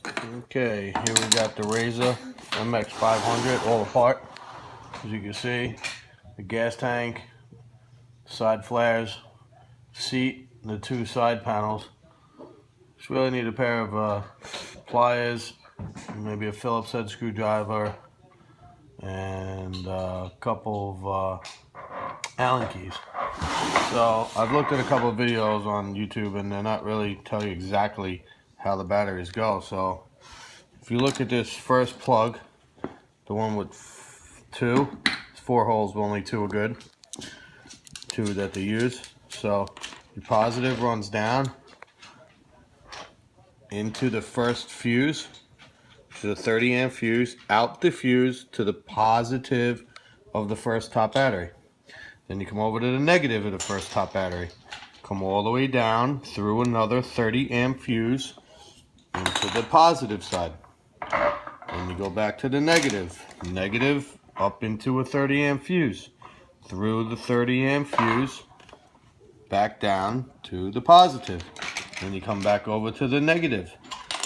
Okay, here we got the Razor MX500 all apart. As you can see, the gas tank, side flares, seat, and the two side panels. Just really need a pair of pliers, maybe a Phillips head screwdriver, and a couple of Allen keys. So I've looked at a couple of videos on YouTube, and they're not really telling you exactly how the batteries go. So if you look at this first plug, the one with two, it's 4 holes, but only 2 are good. 2 that they use. So your positive runs down into the first fuse, to the 30 amp fuse, out the fuse to the positive of the first top battery. Then you come over to the negative of the first top battery. Come all the way down through another 30 amp fuse into the positive side. Then you go back to the negative. Negative up into a 30 amp fuse. Through the 30 amp fuse, back down to the positive. Then you come back over to the negative.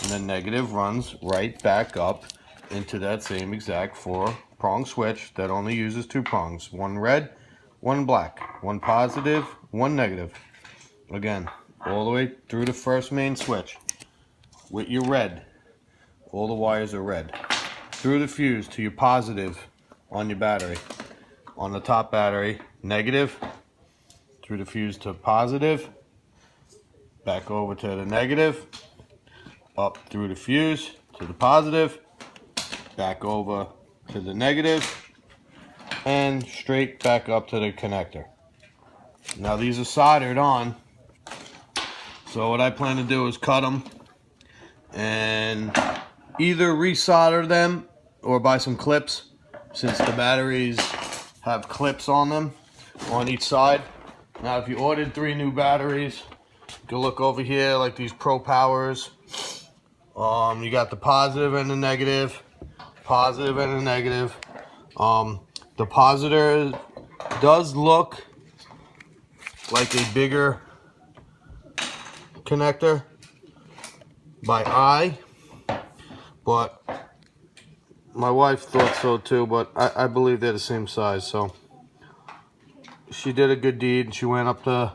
And the negative runs right back up into that same exact 4-prong switch that only uses 2 prongs. 1 red, 1 black. 1 positive, 1 negative. Again, all the way through the first main switch. With your red. All the wires are red. Through the fuse to your positive on your battery. On the top battery, negative. Through the fuse to positive. Back over to the negative. Up through the fuse to the positive. Back over to the negative. And straight back up to the connector. Now these are soldered on. So what I plan to do is cut them and either resolder them or buy some clips, since the batteries have clips on them on each side. Now if you ordered 3 new batteries, you can look over here like these Pro Powers. You got the positive and the negative, positive and the negative. The positive does look like a bigger connector by eye, but my wife thought so too, but I believe they're the same size. So she did a good deed. She went up to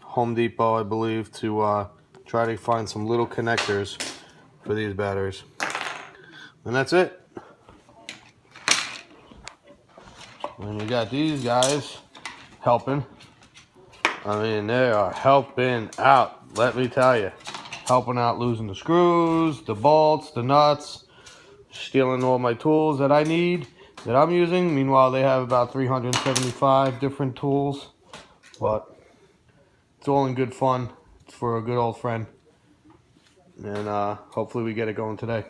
Home Depot, I believe, to try to find some little connectors for these batteries. And that's it. And you got these guys helping. I mean, they are helping out, let me tell you. Helping out losing the screws, the bolts, the nuts, stealing all my tools that I need, that I'm using. Meanwhile, they have about 375 different tools. But it's all in good fun. It's for a good old friend. And hopefully we get it going today.